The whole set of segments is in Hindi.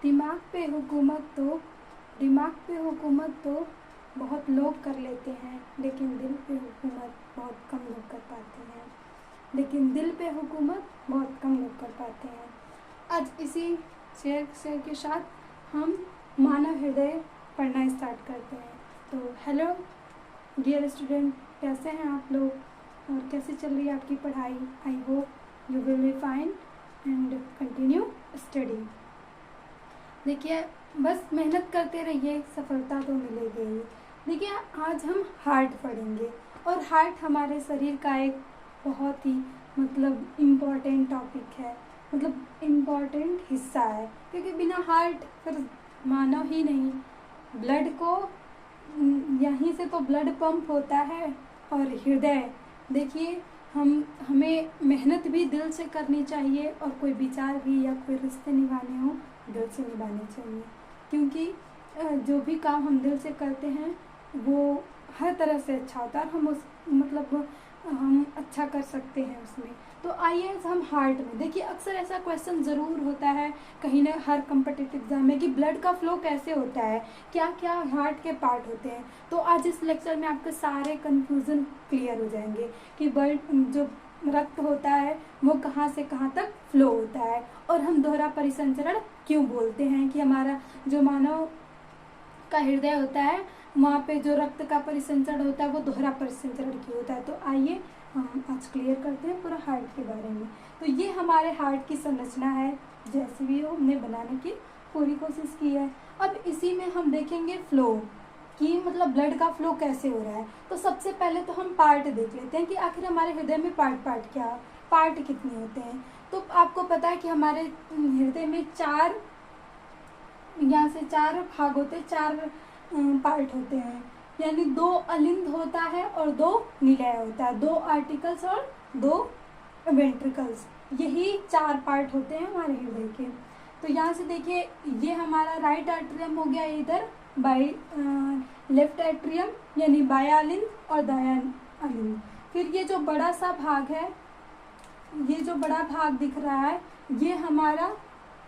दिमाग पे हुकूमत तो बहुत लोग कर लेते हैं, लेकिन दिल पे हुकूमत बहुत कम लोग कर पाते हैं। आज इसी शेर के साथ हम मानव हृदय पढ़ना स्टार्ट करते हैं। तो हेलो डियर स्टूडेंट, कैसे हैं आप लोग और कैसे चल रही है आपकी पढ़ाई? I hope you will be fine and continue study. देखिए, बस मेहनत करते रहिए, सफलता तो मिलेगी ही। देखिए, आज हम हार्ट पढ़ेंगे और हार्ट हमारे शरीर का एक बहुत ही इम्पॉर्टेंट टॉपिक है, इम्पॉर्टेंट हिस्सा है, क्योंकि बिना हार्ट फिर मानव ही नहीं। ब्लड को यहीं से तो ब्लड पंप होता है। और हृदय, देखिए, हमें मेहनत भी दिल से करनी चाहिए और कोई विचार भी या कोई रिश्ते निभाने हो दिल से निभाने चाहिए, क्योंकि जो भी काम हम दिल से करते हैं वो हर तरह से अच्छा होता है और हम अच्छा कर सकते हैं उसमें। तो आइए हम हार्ट में देखिए, अक्सर ऐसा क्वेश्चन ज़रूर होता है कहीं ना हर कम्पिटिटिव एग्जाम में कि ब्लड का फ्लो कैसे होता है, क्या क्या हार्ट के पार्ट होते हैं। तो आज इस लेक्चर में आपके सारे कन्फ्यूज़न क्लियर हो जाएंगे कि ब्लड जो रक्त होता है वो कहाँ से कहाँ तक फ्लो होता है, और हम दोहरा परिसंचरण क्यों बोलते हैं कि हमारा जो मानव का हृदय होता है वहाँ पे जो रक्त का परिसंचरण होता है वो दोहरा परिसंचरण क्यों होता है। तो आइए हम आज क्लियर करते हैं पूरा हार्ट के बारे में। तो ये हमारे हार्ट की संरचना है, जैसे भी हो हमने बनाने की पूरी कोशिश की है। अब इसी में हम देखेंगे फ्लो कि ब्लड का फ्लो कैसे हो रहा है। तो सबसे पहले तो हम पार्ट देख लेते हैं कि आखिर हमारे हृदय में पार्ट कितने होते हैं। तो आपको पता है कि हमारे हृदय में चार भाग होते हैं, चार पार्ट होते हैं, यानी 2 अलिंद होता है और 2 निलय होता है, 2 आर्टिकल्स और 2 वेंट्रिकल्स, यही 4 पार्ट होते हैं हमारे हृदय के। तो यहाँ से देखिए, ये हमारा राइट एट्रियम हो गया, इधर लेफ्ट एट्रियम यानी बायां अलिंद और दायां अलिंद। फिर ये जो बड़ा सा भाग है, ये जो बड़ा भाग दिख रहा है, ये हमारा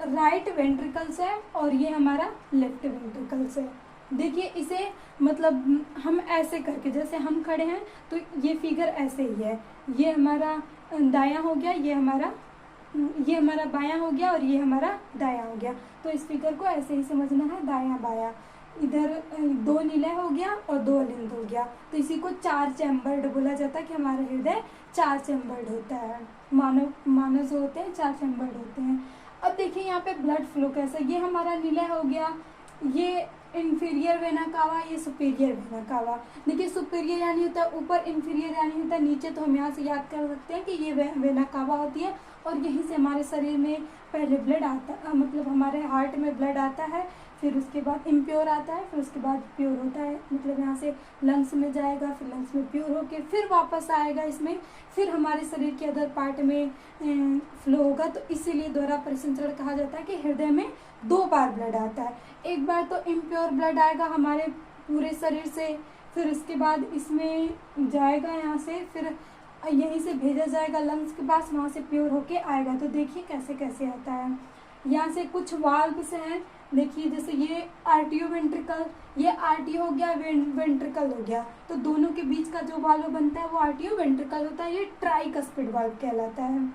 राइट वेंट्रिकल्स है और ये हमारा लेफ्ट वेंट्रिकल्स है। देखिए, इसे हम ऐसे करके, जैसे हम खड़े हैं तो ये फिगर ऐसे ही है, ये हमारा दायां हो गया, ये हमारा बायां हो गया और ये हमारा दायां हो गया। तो इस फिगर को ऐसे ही समझना है, दायां बायां। इधर 2 निलय हो गया और 2 अलिंद हो गया। तो इसी को 4 चैम्बर्ड बोला जाता है कि हमारा हृदय 4 चैम्बर्ड होता है। मानव जो होते हैं 4 चैम्बर्ड होते हैं। अब देखिए यहाँ पे ब्लड फ्लो कैसा, ये हमारा निलय हो गया, ये इंफीरियर वेना कावा, ये सुपीरियर वेना कावा। देखिए, सुपीरियर यानी होता है ऊपर, इंफीरियर यानी होता है नीचे। तो हम यहाँ से याद कर सकते हैं कि ये वेना कावा होती है और यहीं से हमारे शरीर में पहले ब्लड आता है, हमारे हार्ट में ब्लड आता है, फिर उसके बाद इम्प्योर आता है, फिर उसके बाद प्योर होता है, यहाँ से लंग्स में जाएगा, फिर लंग्स में प्योर होके फिर वापस आएगा इसमें, फिर हमारे शरीर के अदर पार्ट में फ्लो होगा। तो इसीलिए दोहरा परिसंचरण कहा जाता है कि हृदय में 2 बार ब्लड आता है। एक बार तो इम्प्योर ब्लड आएगा हमारे पूरे शरीर से, फिर उसके बाद इसमें जाएगा यहाँ से, फिर यहीं से भेजा जाएगा लंग्स के पास, वहाँ से प्योर होके आएगा। तो देखिए कैसे कैसे आता है। यहाँ से कुछ वाल्व्स हैं, देखिए, जैसे ये आर्टियो वेंट्रिकल, ये आर्टियो हो गया, वेंट्रिकल हो गया। तो दोनों के बीच का जो वाल्व बनता है वो आर्टियो वेंट्रिकल होता है, ये ट्राइकस्पिड वाल्व कहलाता है।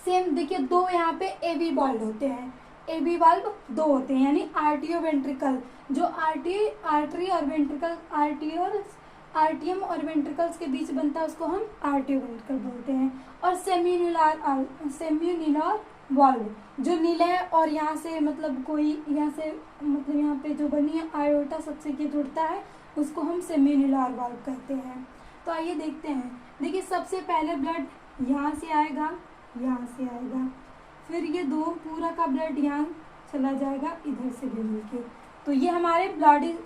सेम देखिए, 2 यहाँ पे एवी वाल्व होते हैं, एवी वाल्व 2 होते हैं, यानी आर्टियो वेंट्रिकल, जो आर्टरी और वेंट्रिकल, आर्टियम और वेंट्रिकल्स के बीच बनता है उसको हम आर्टियो वेंट्रिकल बोलते हैं। और सेम्यूनिलर वाल्व, जो निलय और यहाँ से कोई यहाँ से यहाँ पे जो बनी है आयोटा सबसे ये जुड़ता है, उसको हम सेम्यूनिलर वाल्व कहते हैं। तो आइए देखते हैं। देखिए, सबसे पहले ब्लड यहाँ से आएगा, फिर ये 2 पूरा का ब्लड यहाँ चला जाएगा, इधर से भी मिलके। तो ये हमारे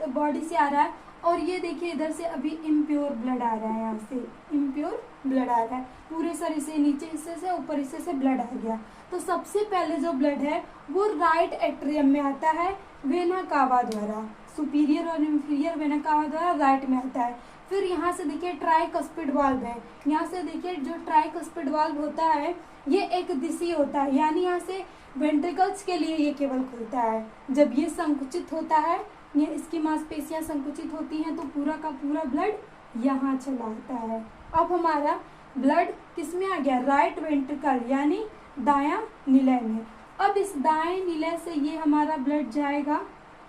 बॉडी से आ रहा है। और ये देखिए, इधर से अभी इम्प्योर ब्लड आ रहा है, यहाँ से इम्प्योर ब्लड आ रहा है, पूरे शरीर से नीचे हिस्से से ऊपर हिस्से से ब्लड आ गया। तो सबसे पहले जो ब्लड है वो राइट एट्रियम में आता है वेना कावा द्वारा। सुपीरियर और इंफीरियर वेना कावा द्वारा राइट में आता है। फिर यहाँ से देखिए ट्राइकस्पिड वाल्व है, यहाँ से देखिए जो ट्राइकस्पिड वाल्व होता है ये एक दिशीय होता है, यानी यहाँ से वेंट्रिकल्स के लिए ये केवल खुलता है। जब ये संकुचित होता है, ये इसकी मांसपेशियां संकुचित होती हैं तो पूरा का पूरा ब्लड यहाँ चला आता है। अब हमारा ब्लड किस में आ गया, राइट वेंट्रिकल यानी दायां निलय में। अब इस दाएं निलय से ये हमारा ब्लड जाएगा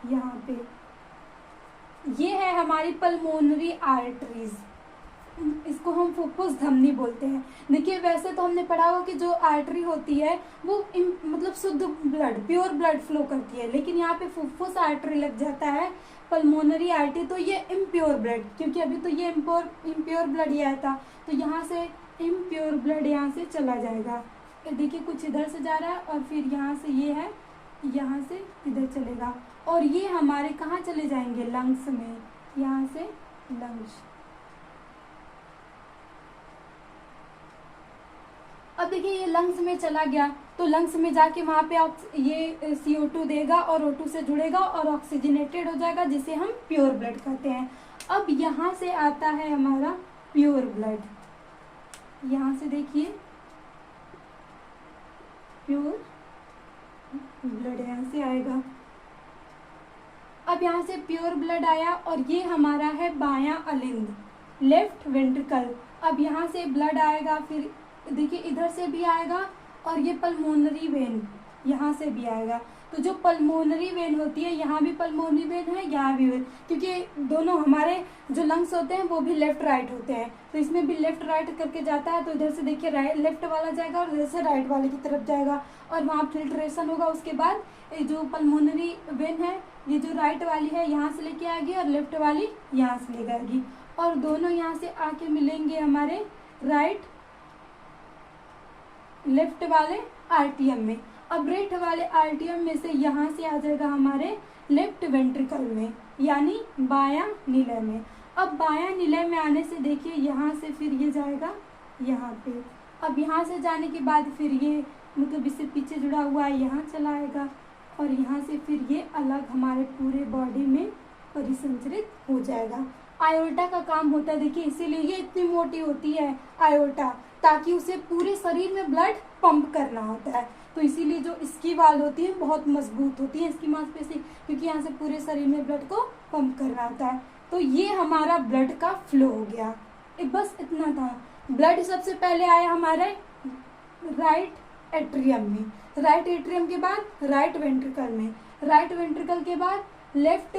यहाँ पे, ये है हमारी पल्मोनरी आर्टरीज, इसको हम फुफ्फुस धमनी बोलते हैं। देखिए वैसे तो हमने पढ़ा होगा कि जो आर्टरी होती है वो मतलब शुद्ध ब्लड, प्योर ब्लड फ्लो करती है, लेकिन यहाँ पे फुफ्फुस आर्टरी लग जाता है, पल्मोनरी आर्टरी, तो ये इम्प्योर ब्लड, क्योंकि अभी तो ये इम्प्योर ब्लड ही आया था, तो यहाँ से इम्प्योर ब्लड यहाँ से चला जाएगा। देखिए कुछ इधर से जा रहा है और फिर यहाँ से ये है, यहाँ से इधर चलेगा और ये हमारे कहाँ चले जाएंगे, लंग्स में, यहाँ से लंग्स। अब देखिए ये लंग्स में चला गया तो लंग्स में जाके वहाँ पे ये CO2 देगा और O2 से जुड़ेगा और ऑक्सीजनेटेड हो जाएगा, जिसे हम प्योर ब्लड कहते हैं। अब यहाँ से आता है हमारा प्योर ब्लड, यहाँ से देखिए प्योर ब्लड यहाँ से आएगा। अब यहाँ से प्योर ब्लड आया और ये हमारा है बायां अलिंद, लेफ्ट वेंट्रिकल। अब यहाँ से ब्लड आएगा, फिर देखिए इधर से भी आएगा और ये पल्मोनरी वेन यहाँ से भी आएगा। तो जो पल्मोनरी वेन होती है, यहाँ भी पल्मोनरी वेन है, यहाँ भी वेन, क्योंकि दोनों हमारे जो लंग्स होते हैं वो भी लेफ्ट राइट होते हैं, तो इसमें भी लेफ्ट राइट करके जाता है। तो इधर से देखिए राइट लेफ्ट वाला जाएगा और इधर से राइट वाले की तरफ जाएगा और वहाँ फिल्ट्रेशन होगा। उसके बाद जो पल्मोनरी वेन है, ये जो राइट वाली है यहाँ से लेके आएगी और लेफ्ट वाली यहाँ से ले जाएगी और दोनों यहाँ से आके मिलेंगे हमारे लेफ्ट वाले आर्टियम में। अब राइट वाले आर्टियम में से यहाँ से आ जाएगा हमारे लेफ्ट वेंट्रिकल में, यानी बायां निलय में। अब बायां निलय में आने से देखिए यहाँ से फिर ये जाएगा यहाँ पे। अब यहाँ से जाने के बाद फिर ये मतलब इससे पीछे जुड़ा हुआ है, यहाँ चला आएगा और यहाँ से फिर ये अलग हमारे पूरे बॉडी में परिसंचरित हो जाएगा। आयोटा का काम होता है, देखिए इसीलिए ये इतनी मोटी होती है आयोटा, ताकि उसे पूरे शरीर में ब्लड पंप करना होता है। तो इसीलिए जो इसकी वाल होती है बहुत मजबूत होती है इसकी मांसपेशी, क्योंकि यहाँ से पूरे शरीर में ब्लड को पंप करना होता है। तो ये हमारा ब्लड का फ्लो हो गया, बस इतना था। ब्लड सबसे पहले आया हमारे राइट एट्रियम में, राइट एट्रियम के बाद राइट वेंट्रिकल में, राइट वेंट्रिकल के बाद लेफ्ट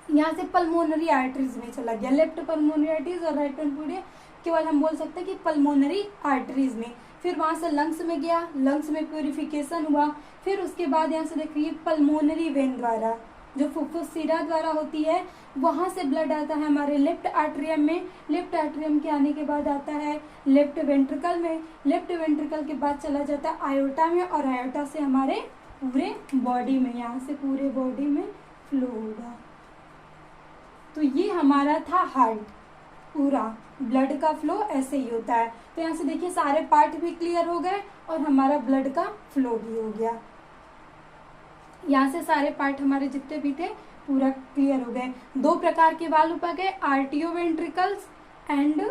यहाँ से पल्मोनरी आर्टरीज में चला गया, लेफ्ट पल्मोनरी आर्टरीज और राइट पल्मोनरी, केवल हम बोल सकते हैं कि पल्मोनरी आर्टरीज में। फिर वहाँ से लंग्स में गया, लंग्स में प्योरिफिकेशन हुआ। फिर उसके बाद यहाँ से देखिए पल्मोनरी वेन द्वारा, जो फुफ्फुस शिरा द्वारा होती है, वहाँ से ब्लड आता है हमारे लेफ्ट आर्टरियम में। लेफ्ट आर्टरियम के आने के बाद आता है लेफ्ट वेंट्रिकल में, लेफ्ट वेंट्रिकल के बाद चला जाता है आयोटा में और आयोटा से हमारे पूरे बॉडी में, यहाँ से पूरे बॉडी में फ्लो होगा। तो ये हमारा था हार्ट, पूरा ब्लड का फ्लो ऐसे ही होता है। तो यहाँ से देखिए सारे पार्ट भी क्लियर हो गए और हमारा ब्लड का फ्लो भी हो गया। यहाँ से सारे पार्ट हमारे जितने भी थे पूरा क्लियर हो गए। दो प्रकार के वाल्व पा गए, आर्टियो ventricles and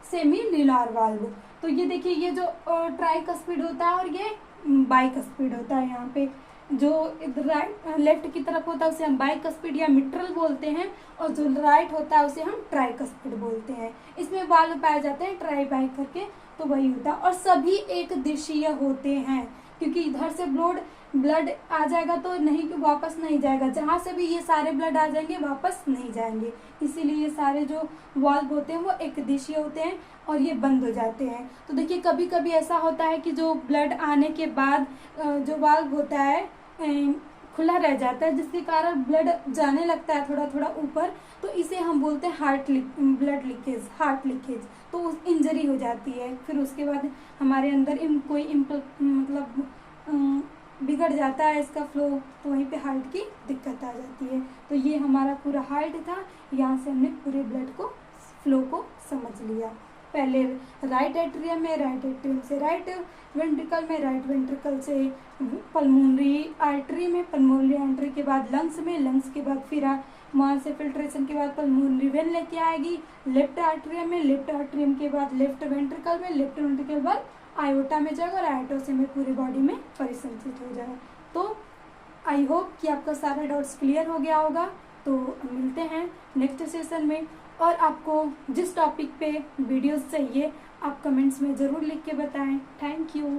semilunar valve. तो ये देखिए ये जो ट्राइकस्पिड होता है और ये बाइकस्पिड होता है। यहाँ पे जो राइट लेफ्ट की तरफ होता है उसे हम बाइकस्पिड या मिट्रल बोलते हैं और जो राइट होता है उसे हम ट्राइकस्पिड बोलते हैं। इसमें वाल्व पाए जाते हैं ट्राई बाइक करके, तो वही होता है। और सभी एक दिशीय होते हैं, क्योंकि इधर से ब्लड आ जाएगा तो नहीं कि वापस नहीं जाएगा, जहाँ से भी ये सारे ब्लड आ जाएंगे वापस नहीं जाएंगे। इसीलिए ये सारे जो वाल्व होते हैं वो एक दिशीय होते हैं और ये बंद हो जाते हैं। तो देखिए कभी कभी ऐसा होता है कि जो ब्लड आने के बाद जो वाल्व होता है खुला रह जाता है, जिसके कारण ब्लड जाने लगता है थोड़ा थोड़ा ऊपर, तो इसे हम बोलते हैं ब्लड लीकेज, हार्ट लीकेज। तो उस इंजरी हो जाती है, फिर उसके बाद हमारे अंदर मतलब बिगड़ जाता है इसका फ्लो, तो वहीं पे हार्ट की दिक्कत आ जाती है। तो ये हमारा पूरा हार्ट था, यहाँ से हमने पूरे ब्लड को फ्लो को समझ लिया। पहले राइट एट्रियम में, राइट एट्रियम से राइट वेंट्रिकल में, राइट वेंट्रिकल से पल्मोनरी आर्टरी में, पल्मोनरी आर्टरी के बाद लंग्स में, लंग्स के बाद फिर वहाँ से फिल्ट्रेशन के बाद पल्मोनरी वेन लेके आएगी लेफ्ट आर्टरियम में, लेफ्ट आर्टरियम के बाद लेफ्ट वेंट्रिकल में, लेफ्ट वेंट्रिकल के बाद आयोटा में जाएगा और आयोटा से में पूरी बॉडी में परिसंचित हो जाएगा। तो आई होप कि आपका सारा डाउट्स क्लियर हो गया होगा। तो मिलते हैं नेक्स्ट सेशन में, और आपको जिस टॉपिक पे वीडियोस चाहिए आप कमेंट्स में ज़रूर लिख के बताएं। Thank you.